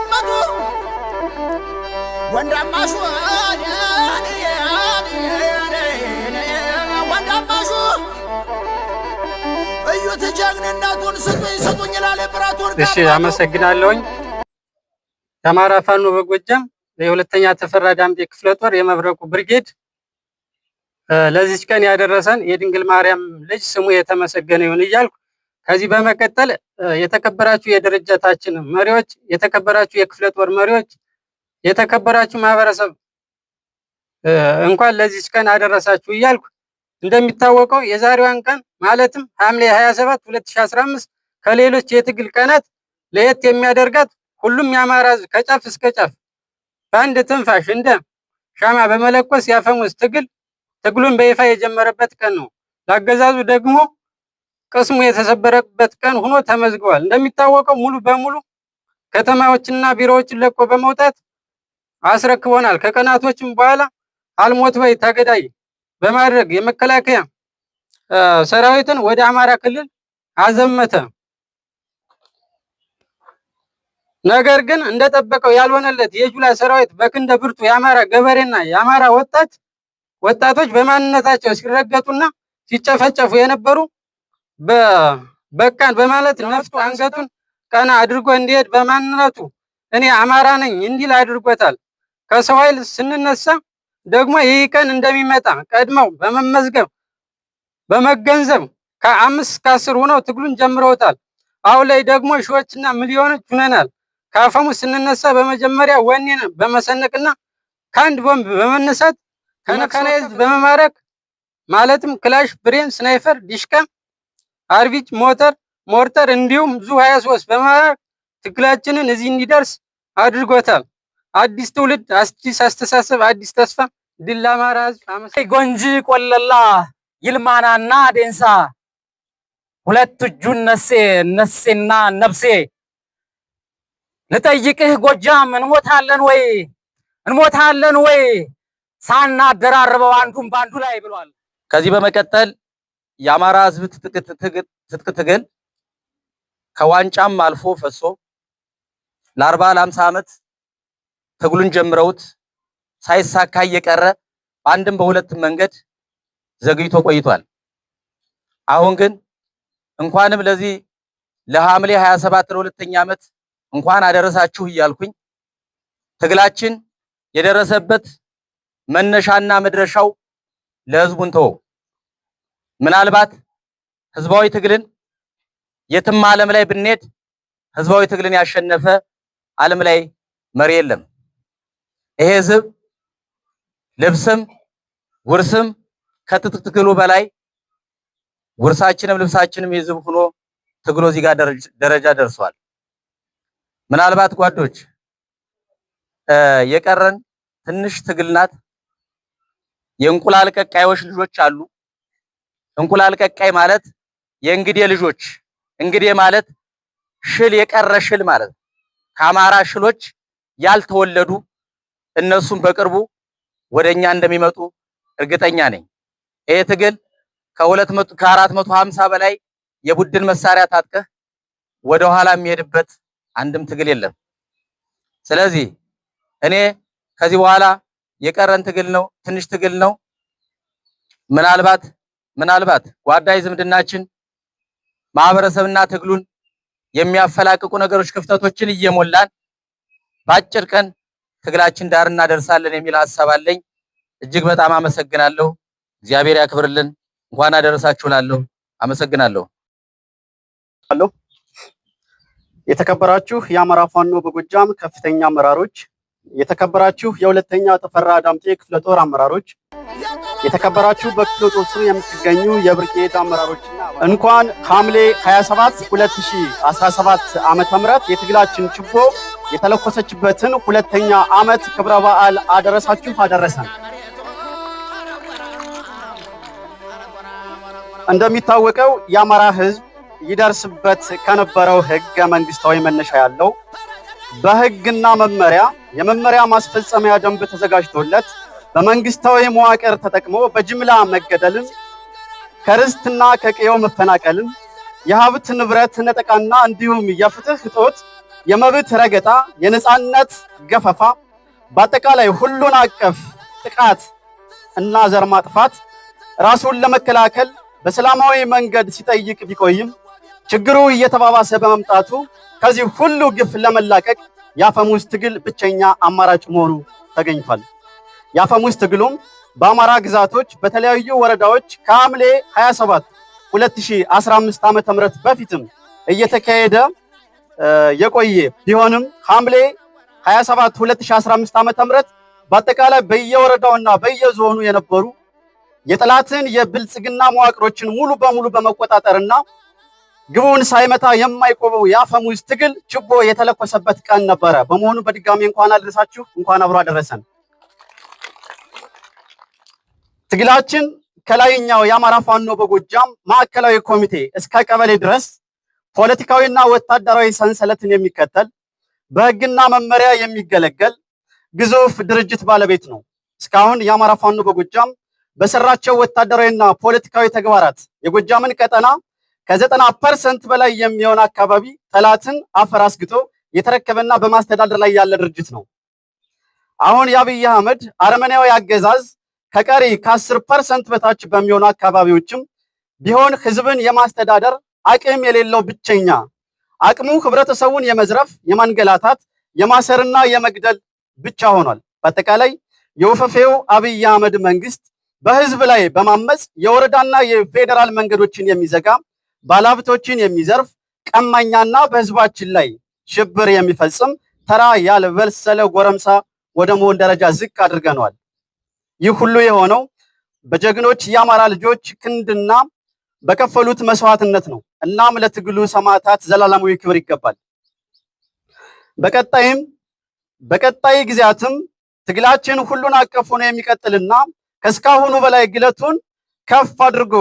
ተቀመጡ ወንዳማሹ ወንዳማሹ እዩት ጀግንነቱን ስጡኝ ይላል ብራቱን። እሺ አመሰግናለሁኝ። የአማራ ፋኖ በጎጃም የሁለተኛ ተፈራ ዳምጤ ክፍለ ጦር የመብረቁ ብርጌድ ለዚች ቀን ያደረሰን የድንግል ማርያም ልጅ ስሙ የተመሰገነ ይሁን እያልኩ ከዚህ በመቀጠል የተከበራችሁ የድርጅታችን መሪዎች፣ የተከበራችሁ የክፍለ ጦር መሪዎች፣ የተከበራችሁ ማህበረሰብ እንኳን ለዚች ቀን አደረሳችሁ እያልኩ እንደሚታወቀው የዛሬዋን ቀን ማለትም ሐምሌ 27 2015 ከሌሎች የትግል ቀናት ለየት የሚያደርጋት ሁሉም የአማራ ሕዝብ ከጫፍ እስከ ጫፍ በአንድ ትንፋሽ እንደ ሻማ በመለኮስ ያፈሙዝ ትግሉን በይፋ የጀመረበት ቀን ነው። ለአገዛዙ ደግሞ ቅስሙ የተሰበረበት ቀን ሆኖ ተመዝግቧል። እንደሚታወቀው ሙሉ በሙሉ ከተማዎችና ቢሮዎችን ለቆ በመውጣት አስረክቦናል። ከቀናቶችም በኋላ አልሞት ባይ ተገዳይ በማድረግ የመከላከያ ሰራዊትን ወደ አማራ ክልል አዘመተ። ነገር ግን እንደጠበቀው ያልሆነለት የጁላ ሰራዊት በክንደ ብርቱ የአማራ ገበሬና የአማራ ወጣቶች በማንነታቸው ሲረገጡና ሲጨፈጨፉ የነበሩ በቃን በማለት ነፍጡ አንገቱን ቀና አድርጎ እንዲሄድ በማንነቱ እኔ አማራ ነኝ እንዲል አድርጎታል። ከሰው ኃይል ስንነሳ ደግሞ ይህ ቀን እንደሚመጣ ቀድመው በመገንዘብ ከ5 እስከ 10 ሆነው ትግሉን ጀምረውታል። አሁን ላይ ደግሞ ሺዎችና ሚሊዮኖች ሆነናል። ከአፈሙዝ ስንነሳ በመጀመሪያ ወኔን በመሰነቅና ከአንድ ቦምብ በመነሳት ከመካናይዝድ በመማረክ ማለትም ክላሽ፣ ብሬን፣ ስናይፐር፣ ዲሽካ፣ አርቢጅ፣ ሞርተር እንዲሁም ዙ 23 በመማረክ ትግላችንን እዚህ እንዲደርስ አድርጎታል። አዲስ ትውልድ፣ አዲስ አስተሳሰብ፣ አዲስ ተስፋ። ድል ለአማራ ሕዝብ። ጎንጂ ቆለላ ይልማናና ዴንሳ ሁለት እጁን ነሴና ነብሴ ልጠይቅህ ጎጃም እንሞታለን ወይ ሳናደራርበው አንዱን ባንዱ ላይ ብሏል። ከዚህ በመቀጠል የአማራ ሕዝብ ትጥቅ ትግል ከዋንጫም አልፎ ፈሶ ለ40 ለ50 ዓመት ትግሉን ጀምረውት ሳይሳካ እየቀረ በአንድም በሁለትም መንገድ ዘግይቶ ቆይቷል። አሁን ግን እንኳንም ለዚህ ለሐምሌ 27 ለሁለተኛ ዓመት እንኳን አደረሳችሁ እያልኩኝ ትግላችን የደረሰበት መነሻና መድረሻው ለህዝቡን ተወው። ምናልባት ህዝባዊ ትግልን የትም ዓለም ላይ ብንሄድ ህዝባዊ ትግልን ያሸነፈ ዓለም ላይ መሪ የለም። ይሄ ህዝብ ልብስም ውርስም ከትጥቅ ትግሉ በላይ ውርሳችንም ልብሳችንም የህዝብ ሆኖ ትግሉ እዚህ ጋር ደረጃ ደርሷል። ምናልባት ጓዶች የቀረን ትንሽ ትግል ናት። የእንቁላል ቀቃዮች ልጆች አሉ። እንቁላል ቀቃይ ማለት የእንግዴ ልጆች፣ እንግዴ ማለት ሽል የቀረ ሽል ማለት ከአማራ ሽሎች ያልተወለዱ እነሱም በቅርቡ ወደኛ እንደሚመጡ እርግጠኛ ነኝ። ይሄ ትግል ከ450 በላይ የቡድን መሳሪያ ታጥቀህ ወደ ኋላ የሚሄድበት አንድም ትግል የለም። ስለዚህ እኔ ከዚህ በኋላ የቀረን ትግል ነው፣ ትንሽ ትግል ነው። ምናልባት ጓዳይ ዝምድናችን ማህበረሰብና ትግሉን የሚያፈላቅቁ ነገሮች ክፍተቶችን እየሞላን በአጭር ቀን ትግላችን ዳር እናደርሳለን የሚል ሐሳብ አለኝ። እጅግ በጣም አመሰግናለሁ። እግዚአብሔር ያክብርልን። እንኳን አደረሳችሁ እላለሁ። አመሰግናለሁ። የተከበራችሁ የአማራ ፋኖ በጎጃም ከፍተኛ አመራሮች፣ የተከበራችሁ የሁለተኛ ተፈራ ዳምጤ ክፍለ ጦር አመራሮች፣ የተከበራችሁ በክፍለ ጦር ስር የምትገኙ የብርጌድ አመራሮችና እንኳን ሐምሌ 27 2017 ዓመተ ምህረት የትግላችን ችቦ የተለኮሰችበትን ሁለተኛ ዓመት ክብረ በዓል አደረሳችሁ አደረሰን። እንደሚታወቀው የአማራ ሕዝብ ይደርስበት ከነበረው ህገ መንግስታዊ መነሻ ያለው በህግና የመመሪያ ማስፈጸሚያ ደንብ ተዘጋጅቶለት በመንግስታዊ መዋቅር ተጠቅሞ በጅምላ መገደልን፣ ከርስትና ከቀየው መፈናቀልን፣ የሀብት ንብረት ነጠቃና እንዲሁም የፍትህ እጦት የመብት ረገጣ፣ የነጻነት ገፈፋ፣ በአጠቃላይ ሁሉን አቀፍ ጥቃት እና ዘር ማጥፋት ራሱን ለመከላከል በሰላማዊ መንገድ ሲጠይቅ ቢቆይም ችግሩ እየተባባሰ በመምጣቱ ከዚህ ሁሉ ግፍ ለመላቀቅ የአፈሙዝ ትግል ብቸኛ አማራጭ መሆኑ ተገኝቷል። የአፈሙዝ ትግሉም በአማራ ግዛቶች በተለያዩ ወረዳዎች ከሐምሌ 27 2015 ዓ.ም በፊትም እየተካሄደ የቆየ ቢሆንም ሐምሌ 27 2015 ዓ.ም በአጠቃላይ በየወረዳውና በየዞኑ የነበሩ የጠላትን የብልጽግና መዋቅሮችን ሙሉ በሙሉ በመቆጣጠርና ግቡን ሳይመታ የማይቆመው የአፈሙዝ ትግል ችቦ የተለኮሰበት ቀን ነበረ። በመሆኑ በድጋሚ እንኳን አደረሳችሁ፣ እንኳን አብሮ አደረሰን። ትግላችን ከላይኛው የአማራ ፋኖ በጎጃም ማዕከላዊ ኮሚቴ እስከ ቀበሌ ድረስ ፖለቲካዊና ወታደራዊ ሰንሰለትን የሚከተል በሕግና መመሪያ የሚገለገል ግዙፍ ድርጅት ባለቤት ነው። እስካሁን የአማራ ፋኖ በጎጃም በሰራቸው ወታደራዊና ፖለቲካዊ ተግባራት የጎጃምን ቀጠና ከ90% በላይ የሚሆን አካባቢ ጠላትን አፈር አስግቶ የተረከበና በማስተዳደር ላይ ያለ ድርጅት ነው። አሁን የአብይ አህመድ አረመኔያዊ አገዛዝ ከቀሪ ከ10% በታች በሚሆኑ አካባቢዎችም ቢሆን ህዝብን የማስተዳደር አቅም የሌለው ብቸኛ አቅሙ ህብረተሰቡን የመዝረፍ፣ የማንገላታት፣ የማሰርና የመግደል ብቻ ሆኗል። በአጠቃላይ የወፈፌው አብይ አህመድ መንግስት በህዝብ ላይ በማመጽ የወረዳና የፌዴራል መንገዶችን የሚዘጋ፣ ባለሀብቶችን የሚዘርፍ፣ ቀማኛና በህዝባችን ላይ ሽብር የሚፈጽም ተራ ያልበሰለ ጎረምሳ ወደ መሆን ደረጃ ዝቅ አድርገነዋል። ይህ ሁሉ የሆነው በጀግኖች የአማራ ልጆች ክንድና በከፈሉት መስዋዕትነት ነው። እናም ለትግሉ ሰማዕታት ዘላለማዊ ክብር ይገባል። በቀጣይ ጊዜያትም ትግላችን ሁሉን አቀፍ ሆኖ የሚቀጥልና ከስካሁኑ በላይ ግለቱን ከፍ አድርጎ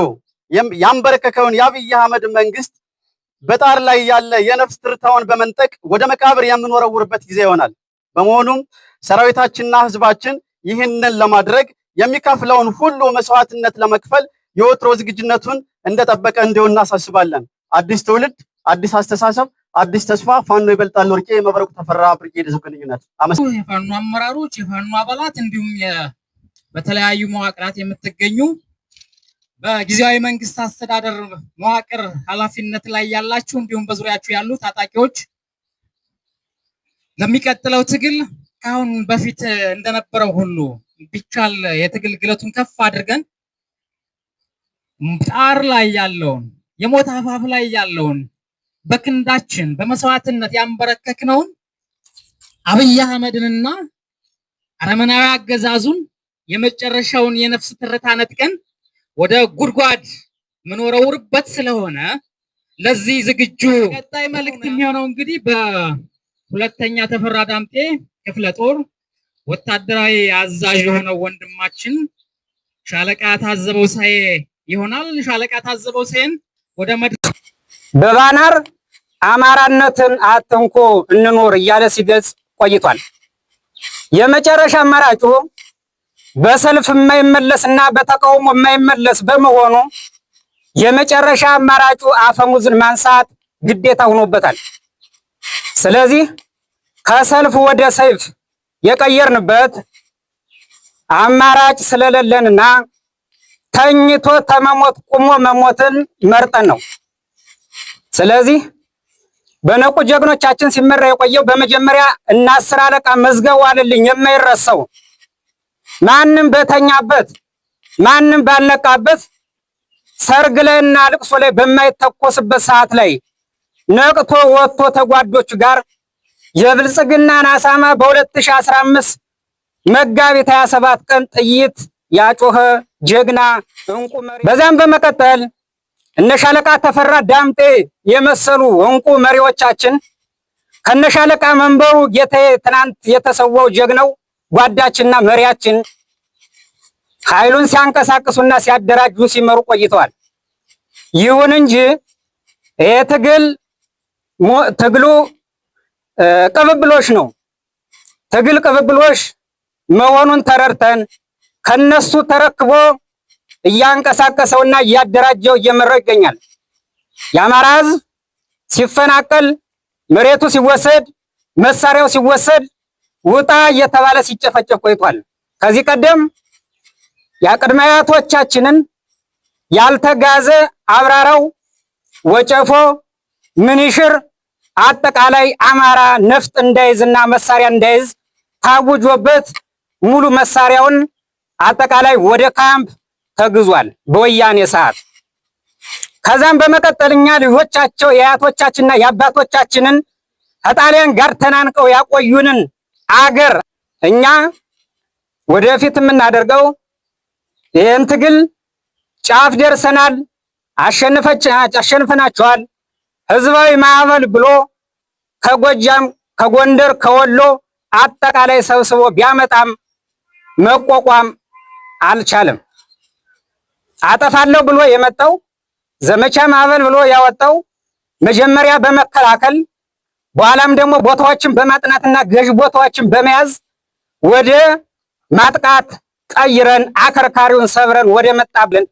ያንበረከከውን የአብይ አህመድ መንግስት በጣር ላይ ያለ የነፍስ ትርታውን በመንጠቅ ወደ መቃብር የምንወረውርበት ጊዜ ይሆናል። በመሆኑም ሰራዊታችንና ህዝባችን ይህንን ለማድረግ የሚከፍለውን ሁሉ መስዋዕትነት ለመክፈል የወትሮ ዝግጁነቱን እንደጠበቀ እንዲሆን እናሳስባለን። አዲስ ትውልድ፣ አዲስ አስተሳሰብ፣ አዲስ ተስፋ። ፋኖ ይበልጣል ወርቄ፣ የመብረቁ ተፈራ ብርጌድ ህዝብ ግንኙነት። የፋኖ አመራሮች፣ የፋኖ አባላት እንዲሁም በተለያዩ መዋቅራት የምትገኙ በጊዜያዊ መንግስት አስተዳደር መዋቅር ኃላፊነት ላይ ያላችሁ እንዲሁም በዙሪያችሁ ያሉ ታጣቂዎች ለሚቀጥለው ትግል ካሁን በፊት እንደነበረው ሁሉ ቢቻል የትግል ግለቱን ከፍ አድርገን ጣር ላይ ያለውን የሞት አፋፍ ላይ ያለውን በክንዳችን በመስዋዕትነት ያንበረከክነውን አብይ አህመድንና አረመናዊ አገዛዙን የመጨረሻውን የነፍስ ትርታ ነጥቀን ወደ ጉድጓድ ምንወረውርበት ስለሆነ ለዚህ ዝግጁ። ቀጣይ መልእክት የሚሆነው እንግዲህ በሁለተኛ ተፈራ ዳምጤ ክፍለ ጦር ወታደራዊ አዛዥ የሆነው ወንድማችን ሻለቃ ታዘበው ሳዬ ይሆናል። ሻለቃ ታዘበው ሳዬን ወደ መድረክ በባነር አማራነትን አትንኩ እንኖር እያለ ሲገልጽ ቆይቷል። የመጨረሻ አማራጩ በሰልፍ የማይመለስና በተቃውሞ የማይመለስ በመሆኑ የመጨረሻ አማራጩ አፈሙዝን ማንሳት ግዴታ ሆኖበታል። ስለዚህ ከሰልፍ ወደ ሰይፍ የቀየርንበት አማራጭ ስለሌለንና ተኝቶ ተመሞት ቁሞ መሞትን መርጠን ነው። ስለዚህ በነቁ ጀግኖቻችን ሲመራ የቆየው በመጀመሪያ እና 10 አለቃ መዝገቡ አለልኝ የማይረሳው ማንም በተኛበት ማንም ባልነቃበት ሰርግ ላይና ልቅሶ ላይ በማይተኮስበት ሰዓት ላይ ነቅቶ ወጥቶ ተጓዶቹ ጋር የብልጽግናን አሳማ በ2015 መጋቢት 27 ቀን ጥይት ያጮኸ ጀግና እንቁ መሪ። በዛም በመቀጠል እነ ሻለቃ ተፈራ ዳምጤ የመሰሉ እንቁ መሪዎቻችን ከነሻለቃ መንበሩ ጌታዬ ትናንት የተሰዋው ጀግናው ጓዳችንና መሪያችን ኃይሉን ሲያንቀሳቅሱና ሲያደራጁ ሲመሩ ቆይተዋል። ይሁን እንጂ ትግሉ ቅብብሎሽ ነው። ትግል ቅብብሎሽ መሆኑን ተረድተን ከነሱ ተረክቦ እያንቀሳቀሰውና እያደራጀው እየመራው ይገኛል። የአማራ ሕዝብ ሲፈናቀል፣ መሬቱ ሲወሰድ መሳሪያው ሲወሰድ ውጣ እየተባለ ሲጨፈጨፍ ቆይቷል። ከዚህ ቀደም የቅድመ አያቶቻችንን ያልተጋዘ አብራራው ወጨፎ ምንሽር አጠቃላይ አማራ ነፍጥ እንዳይዝና መሳሪያ እንዳይዝ ታውጆበት ሙሉ መሳሪያውን አጠቃላይ ወደ ካምፕ ተግዟል በወያኔ ሰዓት። ከዛም በመቀጠልኛ ልጆቻቸው የአያቶቻችንና የአባቶቻችንን ከጣሊያን ጋር ተናንቀው ያቆዩንን አገር እኛ ወደፊት የምናደርገው ይህን ትግል ጫፍ ደርሰናል፣ አሸንፈናቸዋል። ህዝባዊ ማዕበል ብሎ ከጎጃም ከጎንደር ከወሎ አጠቃላይ ሰብስቦ ቢያመጣም መቋቋም አልቻለም። አጠፋለሁ ብሎ የመጣው ዘመቻ ማዕበል ብሎ ያወጣው መጀመሪያ በመከላከል በኋላም ደግሞ ቦታዎችን በማጥናትና ገዥ ቦታዎችን በመያዝ ወደ ማጥቃት ቀይረን አከርካሪውን ሰብረን ወደ መጣብልን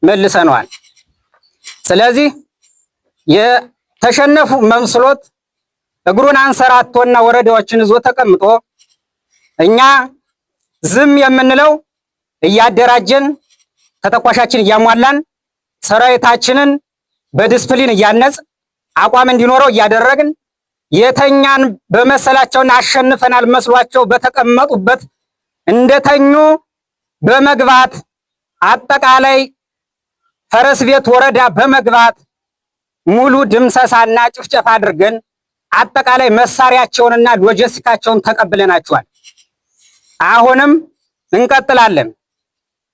መልሰነዋል። ስለዚህ የተሸነፉ መምስሎት እግሩን አንሰራቶና ወረዳዎችን ይዞ ተቀምጦ እኛ ዝም የምንለው እያደራጀን ተተኳሻችን እያሟላን ሰራዊታችንን በዲስፕሊን እያነጽ አቋም እንዲኖረው እያደረግን የተኛን በመሰላቸውና አሸንፈናል መስሏቸው በተቀመጡበት እንደተኙ በመግባት አጠቃላይ ፈረስ ቤት ወረዳ በመግባት ሙሉ ድምሰሳና ጭፍጨፋ አድርገን አጠቃላይ መሳሪያቸውንና ሎጂስቲካቸውን ተቀብለናቸዋል። አሁንም እንቀጥላለን።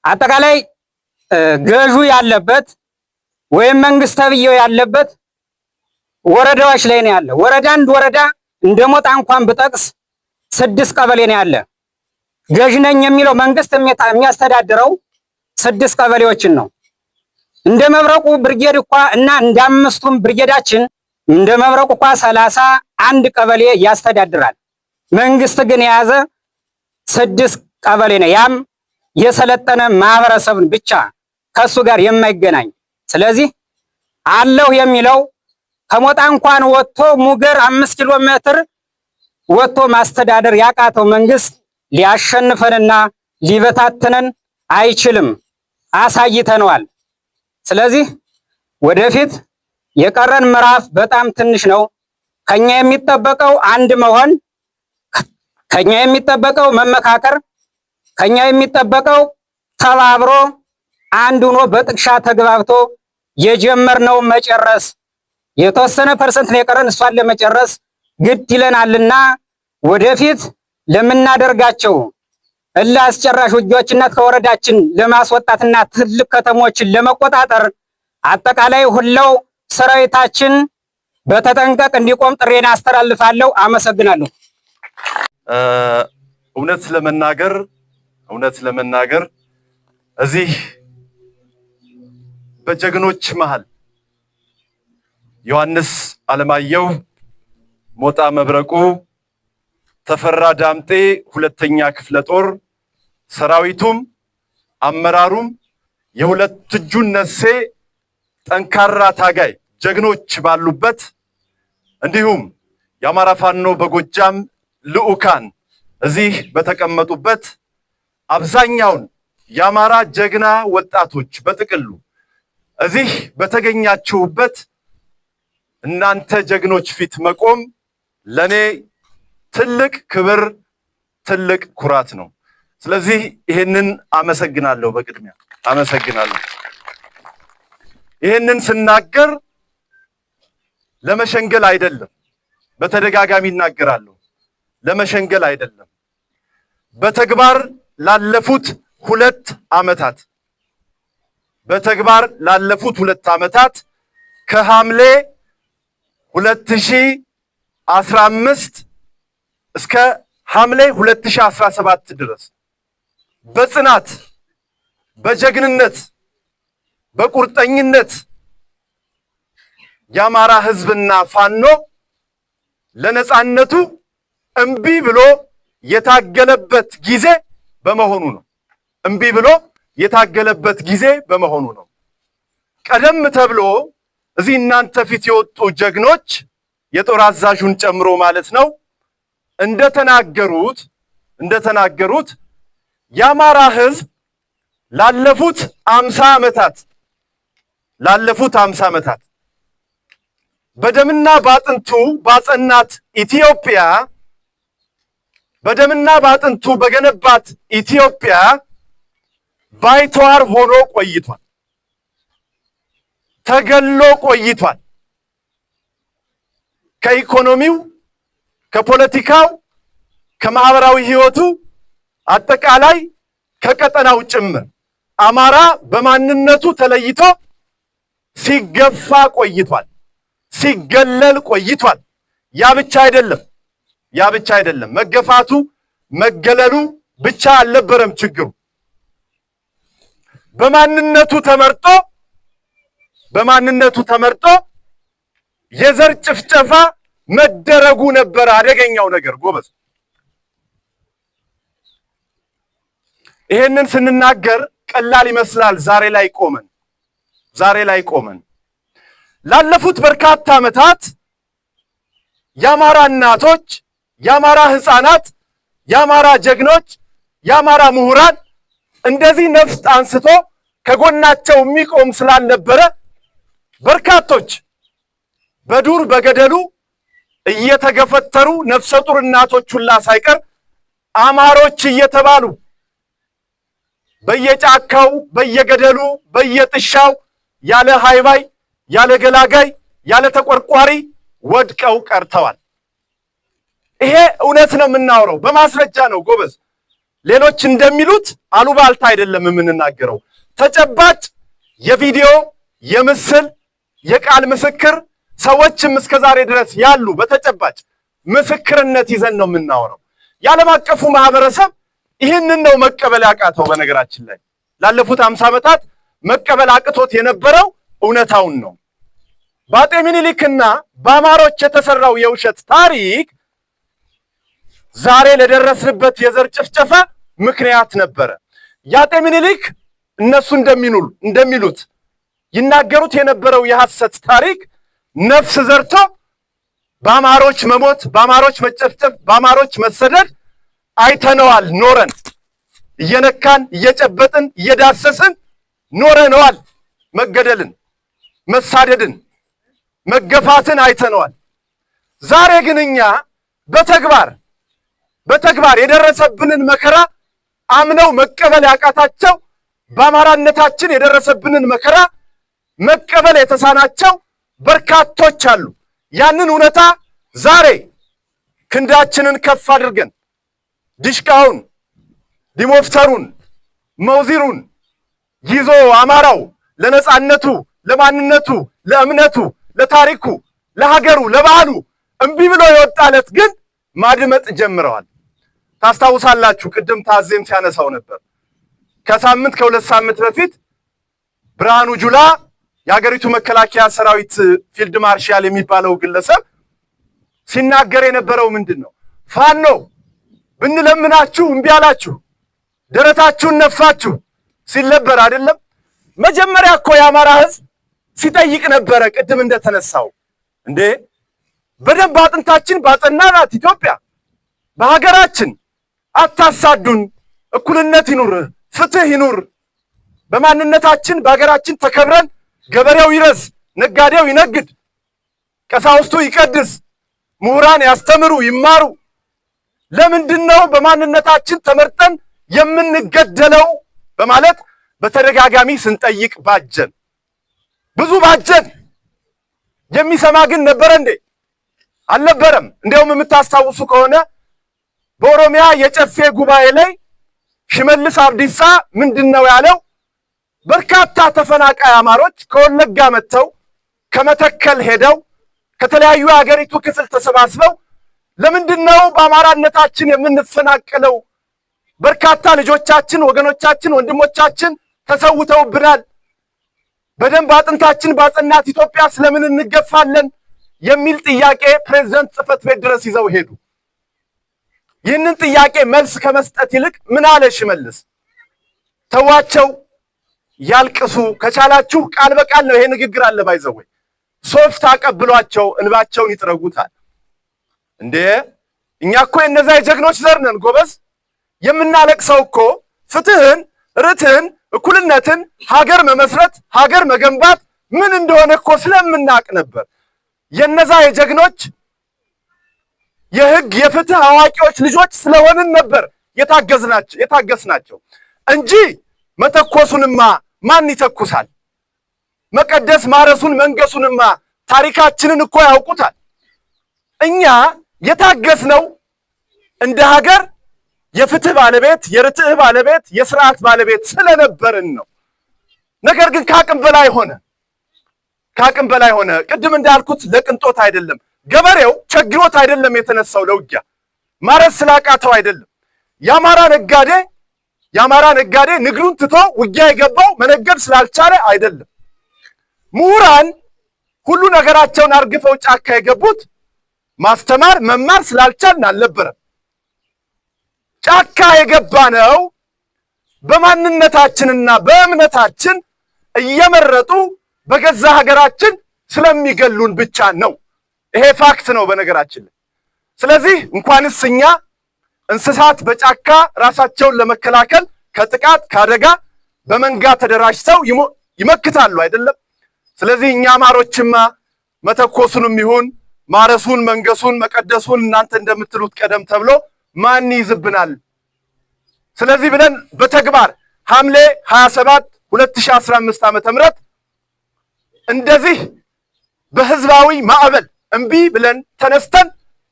አጠቃላይ ገዡ ያለበት ወይም መንግስት ተብዬው ያለበት ወረዳዎች ላይ ነው ያለ። ወረዳ አንድ ወረዳ እንደሞጣ እንኳን ብጠቅስ 6 ቀበሌ ነው ያለ። ገዥ ነኝ የሚለው መንግስት የሚያስተዳድረው 6 ቀበሌዎችን ነው። እንደ መብረቁ ብርጌድ እንኳን እና እንደ አምስቱም ብርጌዳችን እንደ መብረቁ እንኳን 31 ቀበሌ ያስተዳድራል። መንግስት ግን የያዘ 6 ቀበሌ ነው። ያም የሰለጠነ ማህበረሰብን ብቻ ከሱ ጋር የማይገናኝ። ስለዚህ አለው የሚለው ከሞጣ እንኳን ወጥቶ ሙገር 5 ኪሎ ሜትር ወጥቶ ማስተዳደር ያቃተው መንግስት ሊያሸንፈንና ሊበታተነን አይችልም። አሳይተነዋል። ስለዚህ ወደፊት የቀረን ምዕራፍ በጣም ትንሽ ነው። ከኛ የሚጠበቀው አንድ መሆን፣ ከኛ የሚጠበቀው መመካከር፣ ከኛ የሚጠበቀው ተባብሮ አንድ ሆኖ በጥቅሻ ተግባብቶ የጀመርነው መጨረስ። የተወሰነ ፐርሰንት ነው የቀረን፣ እሷን ለመጨረስ ግድ ይለናልና ወደፊት ለምናደርጋቸው እልህ አስጨራሽ ውጊያዎችና ከወረዳችን ለማስወጣትና ትልቅ ከተሞችን ለመቆጣጠር አጠቃላይ ሁላው ሰራዊታችን በተጠንቀቅ እንዲቆም ጥሬን አስተላልፋለሁ። አመሰግናለሁ። እውነት ለመናገር እዚህ በጀግኖች መሃል ዮሐንስ አለማየሁ፣ ሞጣ መብረቁ፣ ተፈራ ዳምጤ 2ኛ ክፍለ ጦር ሰራዊቱም አመራሩም የሁለት እጁን ነሴ ጠንካራ ታጋይ ጀግኖች ባሉበት እንዲሁም የአማራ ፋኖ በጎጃም ልዑካን እዚህ በተቀመጡበት አብዛኛውን የአማራ ጀግና ወጣቶች በጥቅሉ እዚህ በተገኛችሁበት እናንተ ጀግኖች ፊት መቆም ለኔ ትልቅ ክብር፣ ትልቅ ኩራት ነው። ስለዚህ ይሄንን አመሰግናለሁ። በቅድሚያ አመሰግናለሁ። ይሄንን ስናገር ለመሸንገል አይደለም፣ በተደጋጋሚ እናገራለሁ። ለመሸንገል አይደለም። በተግባር ላለፉት 2 ዓመታት ከሐምሌ 2015 እስከ ሐምሌ 2017 ድረስ በጽናት በጀግንነት በቁርጠኝነት የአማራ ሕዝብና ፋኖ ለነጻነቱ እምቢ ብሎ የታገለበት ጊዜ በመሆኑ ነው። እምቢ ብሎ የታገለበት ጊዜ በመሆኑ ነው። ቀደም ተብሎ እዚህ እናንተ ፊት የወጡ ጀግኖች የጦር አዛዡን ጨምሮ ማለት ነው እንደተናገሩት የአማራ ህዝብ ላለፉት 50 ዓመታት በደምና ባጥንቱ ባጸናት ኢትዮጵያ በደምና ባጥንቱ በገነባት ኢትዮጵያ ባይተዋር ሆኖ ቆይቷል። ተገሎ ቆይቷል። ከኢኮኖሚው፣ ከፖለቲካው፣ ከማህበራዊ ህይወቱ አጠቃላይ ከቀጠናው ጭምር አማራ በማንነቱ ተለይቶ ሲገፋ ቆይቷል። ሲገለል ቆይቷል። ያ ብቻ አይደለም። መገፋቱ መገለሉ ብቻ አልነበረም ችግሩ። በማንነቱ ተመርጦ የዘር ጭፍጨፋ መደረጉ ነበር አደገኛው ነገር ጎበዝ። ይሄንን ስንናገር ቀላል ይመስላል ዛሬ ላይ ቆመን ላለፉት በርካታ ዓመታት የአማራ እናቶች፣ የአማራ ህፃናት፣ የአማራ ጀግኖች፣ የአማራ ምሁራን እንደዚህ ነፍጥ አንስቶ ከጎናቸው የሚቆም ስላልነበረ በርካቶች በዱር በገደሉ እየተገፈተሩ ነፍሰ ጡር እናቶች ሁላ ሳይቀር አማሮች እየተባሉ በየጫካው በየገደሉ በየጥሻው ያለ ሃይባይ ያለ ገላጋይ ያለ ተቆርቋሪ ወድቀው ቀርተዋል። ይሄ እውነት ነው የምናወራው፣ በማስረጃ ነው ጎበዝ። ሌሎች እንደሚሉት አሉባልታ አይደለም የምንናገረው። ተጨባጭ የቪዲዮ የምስል የቃል ምስክር ሰዎችም እስከዛሬ ድረስ ያሉ በተጨባጭ ምስክርነት ይዘን ነው የምናወራው። የዓለም አቀፉ ማህበረሰብ ይህንን ነው መቀበል ያቃተው። በነገራችን ላይ ላለፉት 50 ዓመታት መቀበል አቅቶት የነበረው እውነታውን ነው። በአጤ ምኒልክና በአማሮች የተሰራው የውሸት ታሪክ ዛሬ ለደረስንበት የዘር ጭፍጨፋ ምክንያት ነበረ። የአጤ ምኒልክ እነሱ እንደሚሉት ይናገሩት የነበረው የሐሰት ታሪክ ነፍስ ዘርቶ በአማሮች መሞት፣ በአማሮች መጨፍጨፍ፣ በአማሮች መሰደድ አይተነዋል። ኖረን እየነካን እየጨበጥን እየዳሰስን ኖረነዋል። መገደልን፣ መሳደድን፣ መገፋትን አይተነዋል። ዛሬ ግን እኛ በተግባር የደረሰብንን መከራ አምነው መቀበል ያቃታቸው፣ በአማራነታችን የደረሰብንን መከራ መቀበል የተሳናቸው በርካቶች አሉ። ያንን እውነታ ዛሬ ክንዳችንን ከፍ አድርገን ዲሽቃውን፣ ዲሞፍተሩን፣ መውዚሩን ይዞ አማራው ለነጻነቱ፣ ለማንነቱ፣ ለእምነቱ፣ ለታሪኩ፣ ለሀገሩ፣ ለባህሉ እምቢ ብሎ የወጣለት ግን ማድመጥ ጀምረዋል። ታስታውሳላችሁ፣ ቅድም ታዜም ሲያነሳው ነበር። ከሁለት ሳምንት በፊት ብርሃኑ ጁላ የሀገሪቱ መከላከያ ሰራዊት ፊልድ ማርሻል የሚባለው ግለሰብ ሲናገር የነበረው ምንድን ነው? ፋኖ ብንለምናችሁ እምቢ አላችሁ፣ ደረታችሁን ነፋችሁ ሲል ነበር አይደለም? መጀመሪያ እኮ የአማራ ህዝብ ሲጠይቅ ነበረ። ቅድም እንደተነሳው እንዴ በደንብ አጥንታችን ባጸናናት ኢትዮጵያ በሀገራችን አታሳዱን፣ እኩልነት ይኑር፣ ፍትህ ይኑር፣ በማንነታችን በሀገራችን ተከብረን ገበሬው ይረስ፣ ነጋዴው ይነግድ፣ ቀሳውስቱ ይቀድስ፣ ምሁራን ያስተምሩ ይማሩ፣ ለምንድነው በማንነታችን ተመርጠን የምንገደለው በማለት በተደጋጋሚ ስንጠይቅ ባጀን። ብዙ ባጀን። የሚሰማ ግን ነበረ እንዴ? አልነበረም። እንዲያውም የምታስታውሱ ከሆነ በኦሮሚያ የጨፌ ጉባኤ ላይ ሽመልስ አብዲሳ ምንድነው ያለው? በርካታ ተፈናቃይ አማሮች ከወለጋ መጥተው ከመተከል ሄደው ከተለያዩ የሀገሪቱ ክፍል ተሰባስበው ለምንድነው በአማራነታችን የምንፈናቀለው? በርካታ ልጆቻችን፣ ወገኖቻችን፣ ወንድሞቻችን ተሰውተውብናል። በደንብ አጥንታችን ባጸናት ኢትዮጵያ ስለምን እንገፋለን? የሚል ጥያቄ ፕሬዝዳንት ጽሕፈት ቤት ድረስ ይዘው ሄዱ። ይህንን ጥያቄ መልስ ከመስጠት ይልቅ ምን አለ ሽመልስ? ተዋቸው፣ ያልቅሱ፣ ከቻላችሁ ቃል በቃል ነው ይሄ ንግግር አለ ባይዘው ሶፍት አቀብሏቸው እንባቸውን ይጥረጉታል። እንዴ እኛ እኮ የነዛ የጀግኖች ዘር ነን ጎበዝ። የምናለቅሰው እኮ ፍትህን፣ ርትህን፣ እኩልነትን፣ ሀገር መመስረት፣ ሀገር መገንባት ምን እንደሆነ እኮ ስለምናቅ ነበር። የነዛ የጀግኖች የህግ የፍትህ አዋቂዎች ልጆች ስለሆንን ነበር የታገስናቸው እንጂ መተኮሱንማ ማን ይተኩሳል? መቀደስ ማረሱን መንገሱንማ ታሪካችንን እኮ ያውቁታል። እኛ የታገስነው እንደ ሀገር የፍትህ ባለቤት፣ የርትህ ባለቤት፣ የስርዓት ባለቤት ስለነበርን ነው። ነገር ግን ከአቅም በላይ ሆነ። ቅድም እንዳልኩት ለቅንጦት አይደለም። ገበሬው ቸግሮት አይደለም የተነሳው ለውጊያ፣ ማረስ ስላቃተው አይደለም። የአማራ ነጋዴ ንግዱን ትቶ ውጊያ የገባው መነገድ ስላልቻለ አይደለም። ምሁራን ሁሉ ነገራቸውን አርግፈው ጫካ የገቡት ማስተማር መማር ስላልቻልን አልነበረም። ጫካ የገባነው በማንነታችንና በእምነታችን እየመረጡ በገዛ ሀገራችን ስለሚገሉን ብቻ ነው። ይሄ ፋክት ነው በነገራችን ላይ። ስለዚህ እንኳንስ እኛ እንስሳት በጫካ ራሳቸውን ለመከላከል ከጥቃት ከአደጋ በመንጋ ተደራጅተው ይመክታሉ አይደለም። ስለዚህ እኛ አማሮችማ መተኮሱንም ይሁን ማረሱን መንገሱን መቀደሱን እናንተ እንደምትሉት ቀደም ተብሎ ማን ይዝብናል? ስለዚህ ብለን በተግባር ሐምሌ 27 2015 ዓ.ም እንደዚህ በህዝባዊ ማዕበል እምቢ ብለን ተነስተን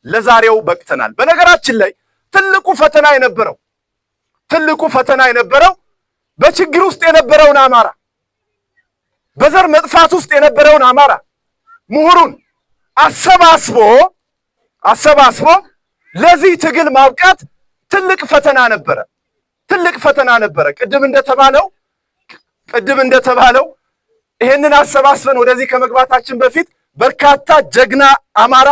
ለዛሬው በቅተናል። በነገራችን ላይ ትልቁ ፈተና የነበረው በችግር ውስጥ የነበረውን አማራ፣ በዘር መጥፋት ውስጥ የነበረውን አማራ ምሁሩን አሰባስቦ ለዚህ ትግል ማብቃት ትልቅ ፈተና ነበረ። ቅድም እንደተባለው ይሄንን አሰባስበን ወደዚህ ከመግባታችን በፊት በርካታ ጀግና አማራ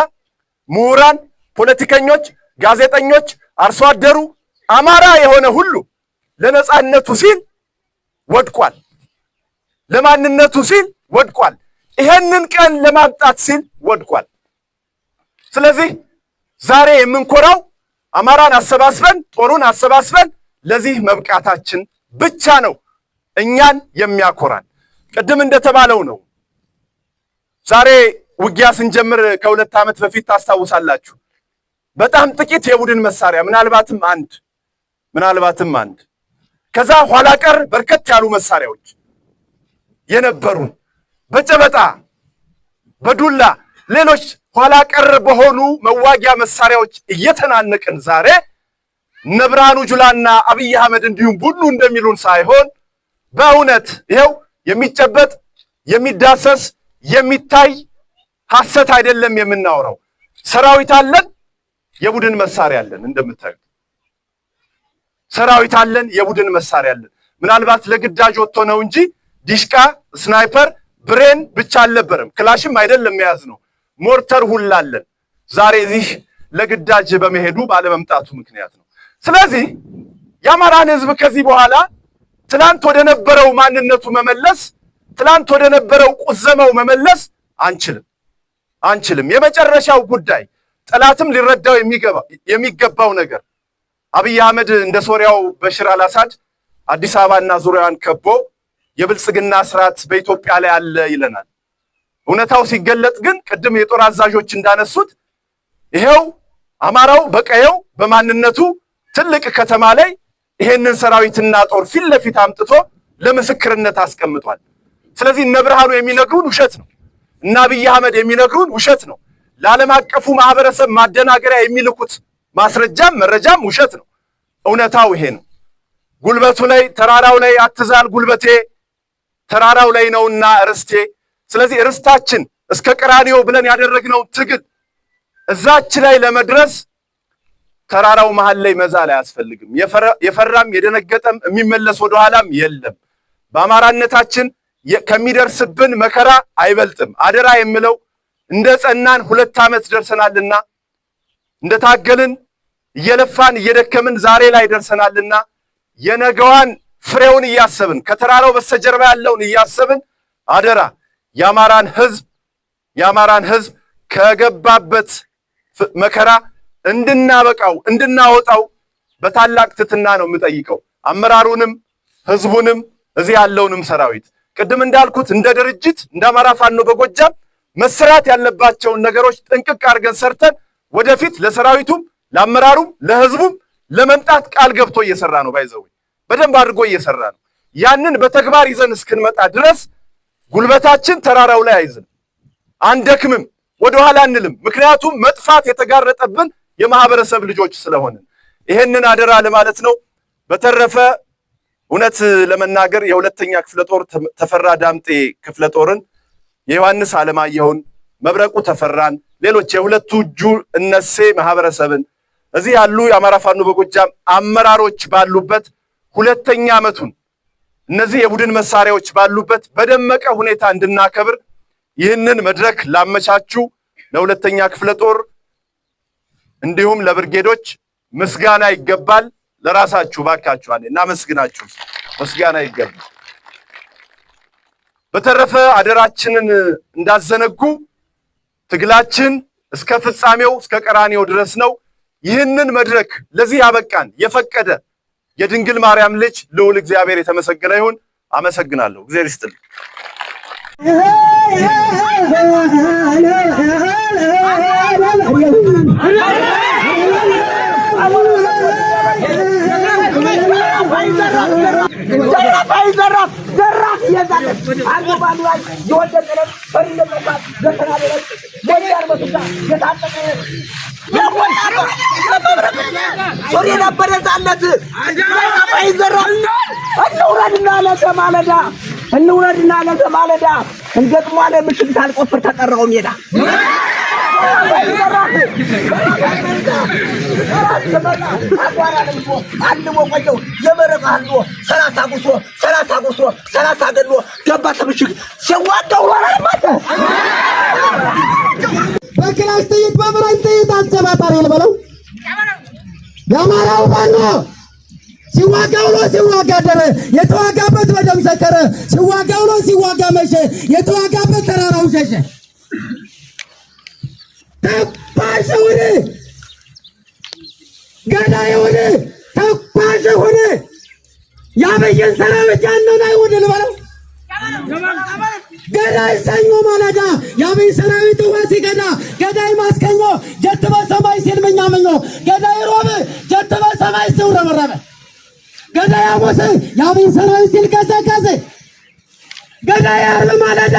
ምሁራን፣ ፖለቲከኞች፣ ጋዜጠኞች፣ አርሶ አደሩ አማራ የሆነ ሁሉ ለነጻነቱ ሲል ወድቋል፣ ለማንነቱ ሲል ወድቋል፣ ይሄንን ቀን ለማምጣት ሲል ወድቋል። ስለዚህ ዛሬ የምንኮራው አማራን አሰባስበን ጦሩን አሰባስበን ለዚህ መብቃታችን ብቻ ነው እኛን የሚያኮራን። ቅድም እንደተባለው ነው። ዛሬ ውጊያ ስንጀምር ከ2 ዓመት በፊት ታስታውሳላችሁ፣ በጣም ጥቂት የቡድን መሳሪያ ምናልባትም አንድ ከዛ ኋላ ቀር በርከት ያሉ መሳሪያዎች የነበሩን በጨበጣ በዱላ ሌሎች ኋላ ቀር በሆኑ መዋጊያ መሳሪያዎች እየተናነቅን ዛሬ ነብራኑ ጁላና አብይ አህመድ እንዲሁም ቡድኑ እንደሚሉን ሳይሆን በእውነት ይሄው የሚጨበጥ የሚዳሰስ የሚታይ ሐሰት አይደለም የምናወራው። ሰራዊት አለን፣ የቡድን መሳሪያ አለን። እንደምታዩት ሰራዊት አለን፣ የቡድን መሳሪያ አለን። ምናልባት ለግዳጅ ወጥቶ ነው እንጂ ዲሽቃ፣ ስናይፐር፣ ብሬን ብቻ አልነበረም። ክላሽም አይደለም የያዝ ነው፣ ሞርተር ሁላ አለን። ዛሬ እዚህ ለግዳጅ በመሄዱ ባለመምጣቱ ምክንያት ነው። ስለዚህ የአማራን ህዝብ ከዚህ በኋላ ትላንት ወደ ነበረው ማንነቱ መመለስ፣ ትላንት ወደ ነበረው ቁዘመው መመለስ አንችልም። የመጨረሻው ጉዳይ ጠላትም ሊረዳው የሚገባው ነገር አብይ አህመድ እንደ ሶሪያው በሽር አልአሳድ አዲስ አበባና ዙሪያዋን ከቦ የብልጽግና ስርዓት በኢትዮጵያ ላይ አለ ይለናል። እውነታው ሲገለጥ ግን ቅድም የጦር አዛዦች እንዳነሱት ይሄው አማራው በቀየው በማንነቱ ትልቅ ከተማ ላይ ይሄንን ሰራዊትና ጦር ፊት ለፊት አምጥቶ ለምስክርነት አስቀምጧል። ስለዚህ እነ ብርሃኑ የሚነግሩን ውሸት ነው፣ እና አብይ አህመድ የሚነግሩን ውሸት ነው። ለዓለም አቀፉ ማህበረሰብ ማደናገሪያ የሚልኩት ማስረጃም መረጃም ውሸት ነው። እውነታው ይሄ ነው። ጉልበቱ ላይ ተራራው ላይ አትዛል ጉልበቴ ተራራው ላይ ነውና ርስቴ። ስለዚህ ርስታችን እስከ ቀራንዮ ብለን ያደረግነው ትግል እዛች ላይ ለመድረስ ተራራው መሃል ላይ መዛል አያስፈልግም። የፈራም የደነገጠም የሚመለስ ወደ ኋላም የለም። በአማራነታችን ከሚደርስብን መከራ አይበልጥም። አደራ የምለው እንደ ጸናን 2 ዓመት ደርሰናልና እንደታገልን እየለፋን እየደከምን ዛሬ ላይ ደርሰናልና የነገዋን ፍሬውን እያሰብን ከተራራው በስተጀርባ ያለውን እያሰብን አደራ የአማራን ህዝብ የአማራን ህዝብ ከገባበት መከራ እንድናበቃው እንድናወጣው በታላቅ ትትና ነው የምጠይቀው አመራሩንም ህዝቡንም እዚህ ያለውንም ሰራዊት። ቅድም እንዳልኩት እንደ ድርጅት እንደ አማራ ፋኖ በጎጃም መስራት ያለባቸውን ነገሮች ጥንቅቅ አድርገን ሰርተን ወደፊት ለሰራዊቱም ለአመራሩም ለህዝቡም ለመምጣት ቃል ገብቶ እየሰራ ነው። ባይዘው በደንብ አድርጎ እየሰራ ነው። ያንን በተግባር ይዘን እስክንመጣ ድረስ ጉልበታችን ተራራው ላይ አይዝም፣ አንደክምም፣ ወደኋላ አንልም። ምክንያቱም መጥፋት የተጋረጠብን የማህበረሰብ ልጆች ስለሆነ ይሄንን አደራ ለማለት ነው። በተረፈ እውነት ለመናገር የሁለተኛ ክፍለ ጦር ተፈራ ዳምጤ ክፍለ ጦርን የዮሐንስ አለማየሁን መብረቁ ተፈራን ሌሎች የሁለቱ እጁ እነሴ ማህበረሰብን እዚህ ያሉ የአማራ ፋኖ በጎጃም አመራሮች ባሉበት ሁለተኛ ዓመቱን እነዚህ የቡድን መሳሪያዎች ባሉበት በደመቀ ሁኔታ እንድናከብር ይህንን መድረክ ላመቻቹ ለሁለተኛ ክፍለ ጦር እንዲሁም ለብርጌዶች ምስጋና ይገባል። ለራሳችሁ ባካችሁ እናመስግናችሁ፣ ምስጋና ይገባል። በተረፈ አደራችንን እንዳዘነጉ ትግላችን እስከ ፍጻሜው እስከ ቀራኒዮ ድረስ ነው። ይህንን መድረክ ለዚህ ያበቃን የፈቀደ የድንግል ማርያም ልጅ ልዑል እግዚአብሔር የተመሰገነ ይሁን። አመሰግናለሁ። እግዚአብሔር ይስጥልኝ። እንውረድና ለማለዳ እንገጥሟለን ምሽግ ሳልቆፍር ተቀረው ሜዳ በክላሽ ጥይት በብረት ጥይት አስጨባጣሪ ልበለው የአማራው ፋኖ ሲዋጋ ውሎ ሲዋጋ አደረ፣ የተዋጋበት በደም ሰከረ። ሲዋጋ ውሎ ሲዋጋ መሸ፣ የተዋጋበት ተራራው ሸሸ። ተኳሽውን ገዳዩን ተኳሽውን የአብይን ሰራዊት ያንን አይሁድ ልበለው ገዳይ ሰኞ ማለዳ የአብይ ሰራዊት ውሃ ሲገዳ ገዳይ ማስከኞ ጀት በሰማይ ሲል ምኛምኞ ገዳይ ሮብ ጀት በሰማይ ሲውረበረበ ገዳይ ሐሙስ የአብይ ሰራዊት ሲልከሰከስ ገዳይ ዓርብ ማለዳ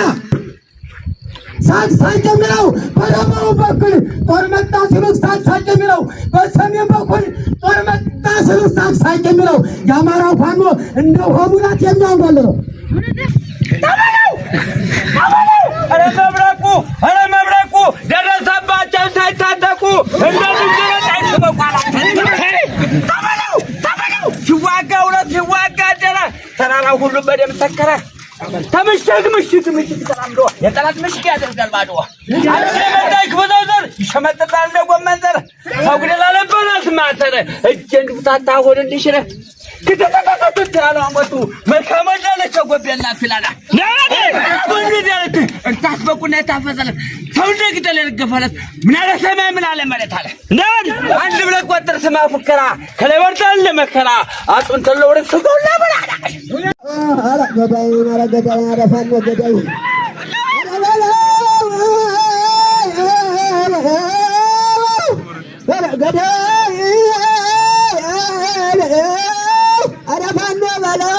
ሳክሳን ጀምረው በደቡብ በኩል ጦር መጣ ሲሉት ሳክሳን ጀምረው በሰሜን በኩል ጦር መጣ ሲሉት ሳክሳን ጀምረው የአማራው ፋኖ እንደ ሆሙላት የሚያንጓልለው ኧረ መብረቁ ደረሰባቸው ሳይታጠቁ እንደዚህ ሲዋጋ ሁለት ሲዋጋ አደረ። ተራራው ሁሉ በደም ሰከረ። ተምሽግ ምሽግ ተራምዶ የጠላት ምሽግ ያደርጋል ባዶ አለመጣይ ክበዛዘር ይሸመጥጣል እንደ ጎመን ዘር ሰው ግደላ ለበናት ማተረ እጄን ፍታታ ሆነልሽ ረ ከተተተተ ተራራው አመጡ መልካም አዳለች ጎበና ፍላላ ነደ ወንድ ያለት እንታስ በቁና ታፈዘለ ሰው እንደግደለ ለገፈለት ምን አለ ሰማይ ምን አለ መሬት አለ ነደ አንድ ብለህ ቆጥር ስማ ፍከራ ከለበርታን ለመከራ አጥን ተለወረ ሰውላ በላዳ አረ ገዳይ አረ ፋኖ ገዳይ አረ ገዳይ አረ ፋኖ በለው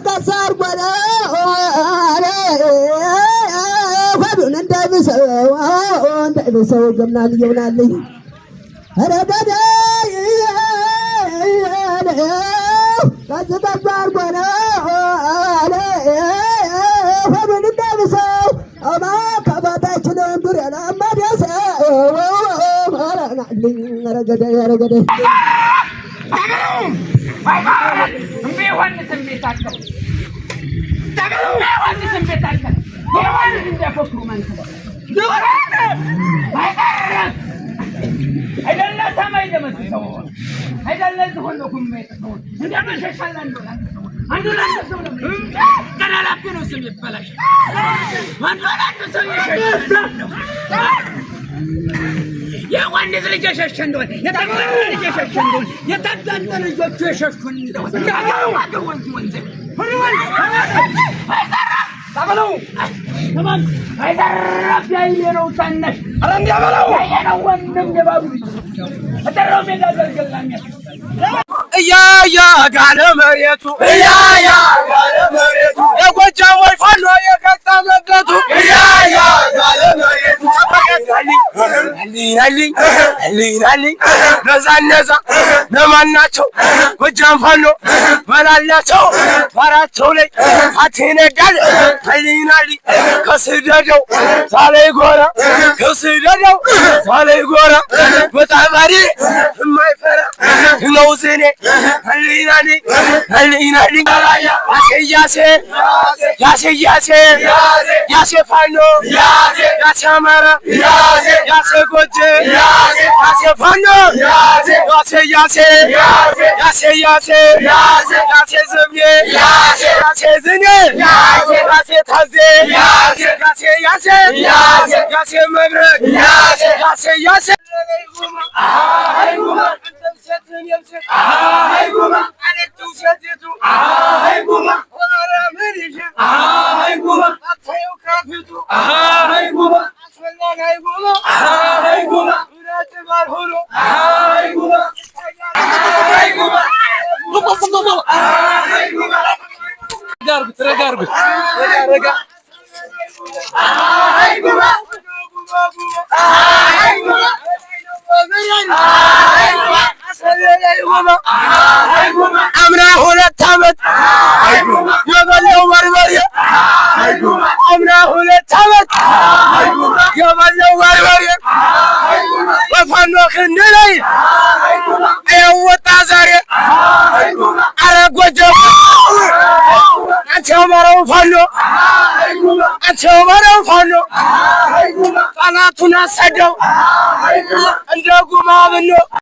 ቀስ አርጓለ ሆዱን እንዳይብሰው ገምናል ይሆናልኝ አረ ገዳይ ቀስ አርጓለ ሆዱን እንዳይብሰው አባ ከባታችን ብር ያላማደሰው አረ ገዳይ አይደለ ሰማይ ደመስሰው አይደለ ዝሆን ነው ኩሜተው እንደመሸሻላን ነው አንዱ ላይ ሰው ነው ከናላፍ ነው ስም ይበላሽ አንዱ ላይ ሰው ይሸሻል ነው የወንድ ልጅ የሸሸ እንደሆነ የታገለ ልጅ የሸሸ እንደሆነ የታገለ ልጆቹ የሸሹ እንደሆነ ያው ወንዝ ታበለው ተማም አይደረፍ ያይነው ታነሽ አረም ያበለው ያይነው ወንድም የባቡ አተረው ሜዳ ዘርገላኛ እያያ ጋለ መሬቱ እያያ ጋለ መሬቱ የጎጃም ወይ ፋኖ የከተመበቱ እያያ ጋለ መሬቱ አሊ ነዛ ለማናቸው ጎጃም ፋኖ በላላቸው ባራቸው ላይ አትነጋል አሊናሊ ከስደደው ሳላይ ጎራ ከስደደው ሳላይ ጎራ በጣባሪ የማይፈራ ነው ዘኔ አሊናሊ ያሴ ፋኖ ያሴ አማራ ያሴ ጎጄ ያሴ ፋኖ ያሴ ዘምዬ ያሴ ዝኔ ያሴ ታዜ ያሴ መብረቅ ያሴ አይጉማ ሰትን የምሰጥ አይጉማ አለቱ ሰጥቱ አይጉማ ወራምሪሽ አይጉማ አታዩ ካፍቱ አይጉማ አስፈላጊ አይጉማ አይጉማ ወራጭ ባልሆኖ አይጉማ አይጉማ ተረጋርጉ ረጋ አይጉማ አምና 2 ዓመት የበለው በርበሬ አምና 2 ዓመት የበለው በርበሬ በፋኖ ክንድ ላይ ወጣ ዛሬ አረ ጎጃም አንተ አማራው ፋኖ ጠላቱን አሰደው እንደ ጉማ ብሎ